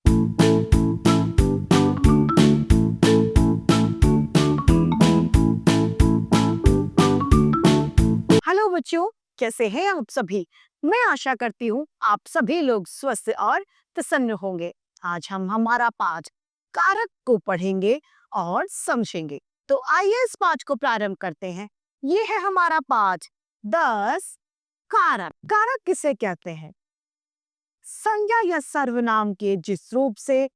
Hello बच्चों, कैसे हैं आप सभी। मैं आशा करती हूँ आप सभी लोग स्वस्थ और प्रसन्न होंगे। आज हम हमारा पाठ कारक को पढ़ेंगे और समझेंगे। तो आइए इस पाठ को प्रारंभ करते हैं। ये है हमारा पाठ 10 कारक। कारक किसे कहते हैं? संज्ञा या सर्वनाम के जिस रूप से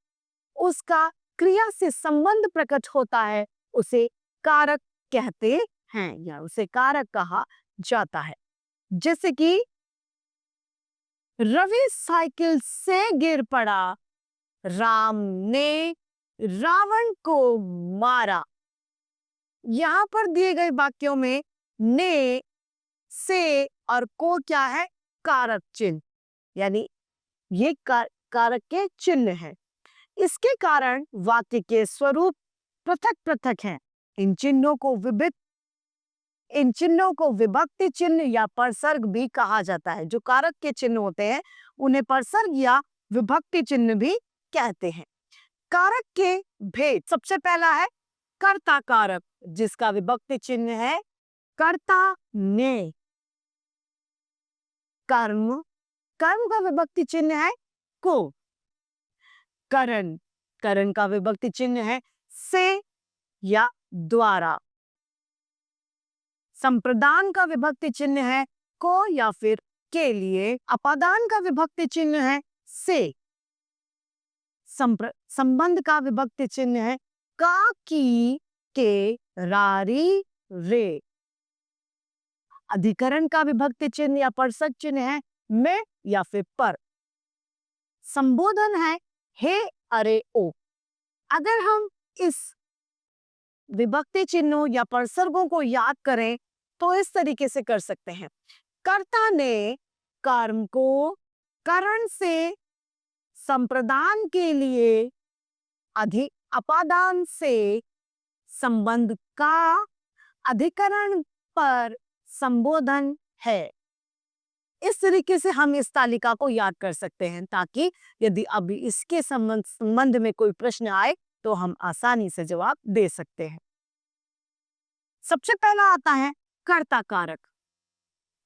उसका क्रिया से संबंध प्रकट होता है उसे कारक कहते हैं या उसे कारक कहा जाता है। जैसे कि रवि साइकिल से गिर पड़ा, राम ने रावण को मारा। यहां पर दिए गए वाक्यों में ने, से और को क्या है? कारक चिन्ह, यानी ये कारक के चिन्ह हैं। इसके कारण वाक्य के स्वरूप पृथक पृथक हैं। इन चिन्हों को विभक्ति चिन्ह या परसर्ग भी कहा जाता है। जो कारक के चिन्ह होते हैं उन्हें परसर्ग या विभक्ति चिन्ह भी कहते हैं। कारक के भेद, सबसे पहला है कर्ता कारक, जिसका विभक्ति चिन्ह है कर्ता ने। कर्म, कर्म का विभक्ति चिन्ह है को। करण, करण का विभक्ति चिन्ह है से या द्वारा। संप्रदान का विभक्ति चिन्ह है को या फिर के लिए। अपादान का विभक्ति चिन्ह है से। संबंध का विभक्ति चिन्ह है का, की, के, रारी, रे। अधिकरण का विभक्ति चिन्ह या परसक चिन्ह है में या फिर पर। संबोधन है हे, अरे, ओ। अगर हम इस विभक्ति चिन्हों या परसर्गों को याद करें तो इस तरीके से कर सकते हैं। कर्ता ने कर्म को करण से संप्रदान के लिए, अपादान से संबंध का, अधिकरण पर संबोधन है। इस तरीके से हम इस तालिका को याद कर सकते हैं ताकि यदि अभी इसके संबंध में कोई प्रश्न आए तो हम आसानी से जवाब दे सकते हैं। सबसे पहला आता है कर्ता कारक।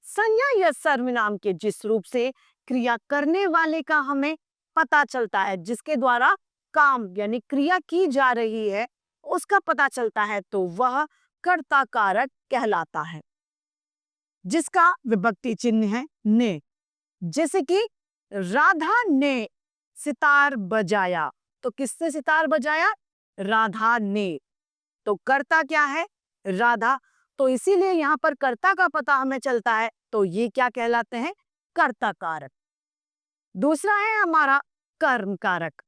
संज्ञा या सर्वनाम के जिस रूप से क्रिया करने वाले का हमें पता चलता है, जिसके द्वारा काम यानी क्रिया की जा रही है उसका पता चलता है, तो वह कर्ता कारक कहलाता है, जिसका विभक्ति चिन्ह है ने। जैसे कि राधा ने सितार बजाया, तो किसने सितार बजाया? राधा ने। तो कर्ता क्या है? राधा। तो इसीलिए यहाँ पर कर्ता का पता हमें चलता है, तो ये क्या कहलाते हैं? कर्ता कारक। दूसरा है हमारा कर्म कारक।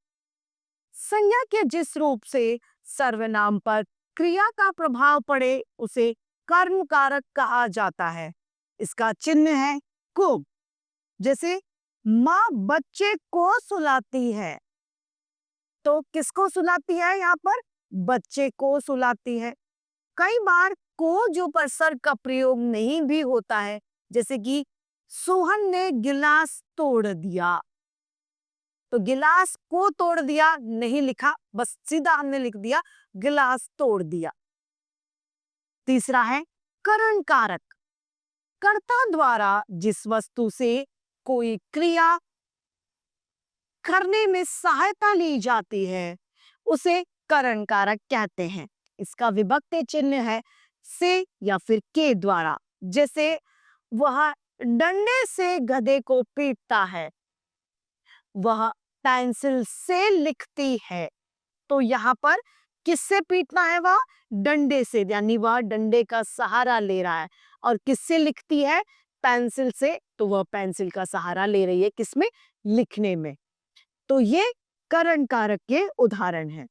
संज्ञा के जिस रूप से सर्वनाम पर क्रिया का प्रभाव पड़े उसे कर्म कारक कहा जाता है। इसका चिन्ह है को। जैसे माँ बच्चे को सुलाती है, तो किसको सुलाती है? यहाँ पर बच्चे को सुलाती है। कई बार को जो परसर्ग का प्रयोग नहीं भी होता है, जैसे कि सोहन ने गिलास तोड़ दिया, तो गिलास को तोड़ दिया नहीं लिखा, बस सीधा हमने लिख दिया गिलास तोड़ दिया। तीसरा है करण कारक। कर्ता द्वारा जिस वस्तु से कोई क्रिया करने में सहायता ली जाती है उसे करण कारक कहते हैं। इसका विभक्ति चिन्ह है से या फिर के द्वारा। जैसे वह डंडे से गधे को पीटता है, वह पेंसिल से लिखती है, तो यहाँ पर किससे पीटना है? वह डंडे से, यानी वह डंडे का सहारा ले रहा है। और किससे लिखती है? पेंसिल से, तो वह पेंसिल का सहारा ले रही है किसमें? लिखने में। तो ये करण कारक के उदाहरण हैं।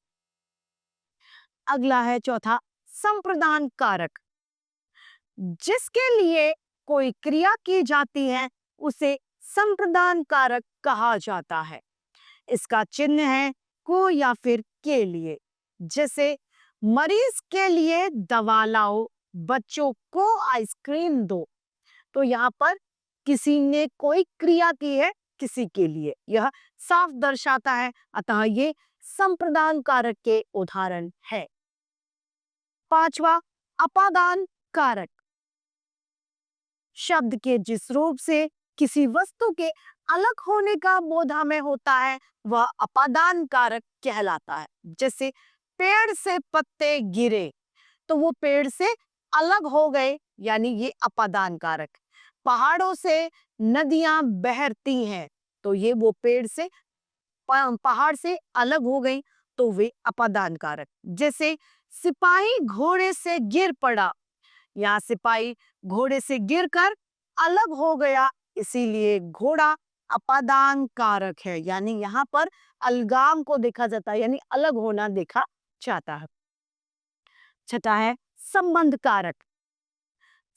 अगला है चौथा संप्रदान कारक। जिसके लिए कोई क्रिया की जाती है उसे संप्रदान कारक कहा जाता है। इसका चिन्ह है को या फिर के लिए। जैसे मरीज के लिए दवा लाओ, बच्चों को आइसक्रीम दो, तो यहाँ पर किसी ने कोई क्रिया की है किसी के लिए, यह साफ दर्शाता है। अतः ये संप्रदान कारक के उदाहरण है। पांचवा, अपादान कारक। शब्द के जिस रूप से किसी वस्तु के अलग होने का बोध हमें होता है वह अपादान कारक कहलाता है। जैसे पेड़ से पत्ते गिरे तो वो पेड़ से अलग हो गए, यानी ये अपादान कारक। पहाड़ों से नदियां बहती हैं तो ये वो पेड़ से पहाड़ से अलग हो गई तो वे अपादान कारक। जैसे सिपाही घोड़े से गिर पड़ा, यहाँ सिपाही घोड़े से गिरकर अलग हो गया, इसीलिए घोड़ा अपादान कारक है, यानी यहाँ पर अलगाव को देखा जाता है, यानी अलग होना देखा जाता है। छठा है संबंध कारक।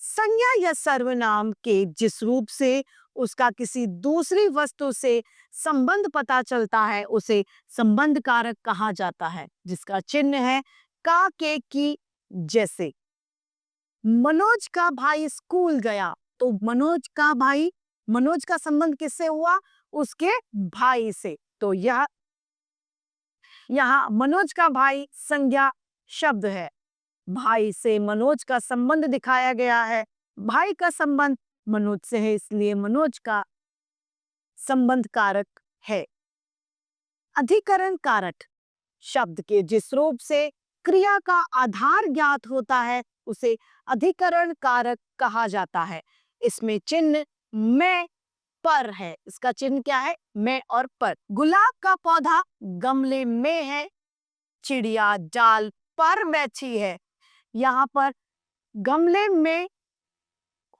संज्ञा या सर्वनाम के जिस रूप से उसका किसी दूसरी वस्तु से संबंध पता चलता है उसे संबंध कारक कहा जाता है, जिसका चिन्ह है का, के, की। जैसे मनोज का भाई स्कूल गया तो मनोज का संबंध किससे हुआ? उसके भाई से। तो यहाँ मनोज का भाई संज्ञा शब्द है, भाई से मनोज का संबंध दिखाया गया है। भाई का संबंध मनोज से है, इसलिए मनोज का संबंध कारक है। अधिकरण कारक। शब्द के जिस रूप से क्रिया का आधार ज्ञात होता है उसे अधिकरण कारक कहा जाता है। इसमें चिन्ह में, पर है। इसका चिन्ह क्या है? में और पर। गुलाब का पौधा गमले में है, चिड़िया डाल पर बैठी है। यहाँ पर गमले में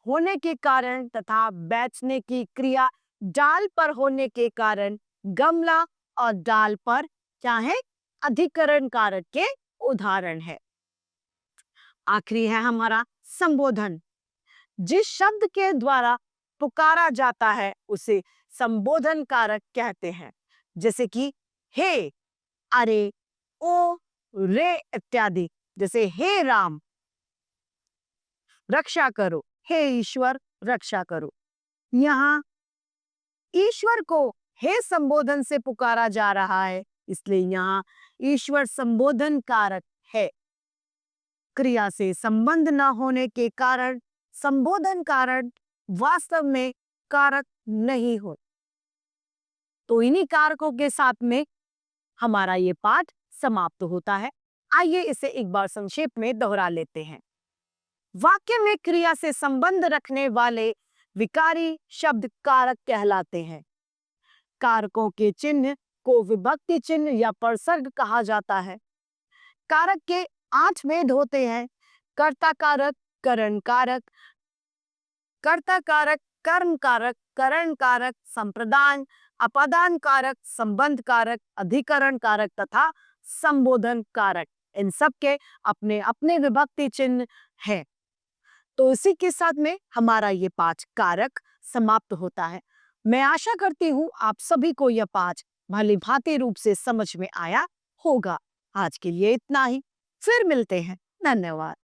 होने के कारण तथा बैठने की क्रिया डाल पर होने के कारण गमला और डाल पर क्या है? अधिकरण कारक के उदाहरण है। आखिरी है हमारा संबोधन। जिस शब्द के द्वारा पुकारा जाता है उसे संबोधन कारक कहते हैं। जैसे कि हे, अरे, ओ, रे इत्यादि। जैसे हे राम रक्षा करो, हे ईश्वर रक्षा करो। यहाँ ईश्वर को हे संबोधन से पुकारा जा रहा है, इसलिए यहाँ ईश्वर संबोधन कारक है। क्रिया से संबंध न होने के कारण संबोधन कारक वास्तव में कारक नहीं हो। तो इन्हीं कारकों के साथ में हमारा ये पाठ समाप्त होता है। आइए इसे एक बार संक्षेप में दोहरा लेते हैं। वाक्य में क्रिया से संबंध रखने वाले विकारी शब्द कारक कहलाते हैं। कारकों के चिन्ह को विभक्ति चिन्ह या परसर्ग कहा जाता है। कारक के 8 भेद होते हैं। कर्ता कारक, करण कारक, कर्ता कारक, कर्म कारक, करण कारक, संप्रदान, अपादान कारक, संबंध कारक, अधिकरण कारक तथा संबोधन कारक। इन सब के अपने अपने विभक्ति चिन्ह हैं। तो इसी के साथ में हमारा ये पाठ कारक समाप्त होता है। मैं आशा करती हूँ आप सभी को यह पाठ भली भांति रूप से समझ में आया होगा। आज के लिए इतना ही, फिर मिलते हैं। धन्यवाद।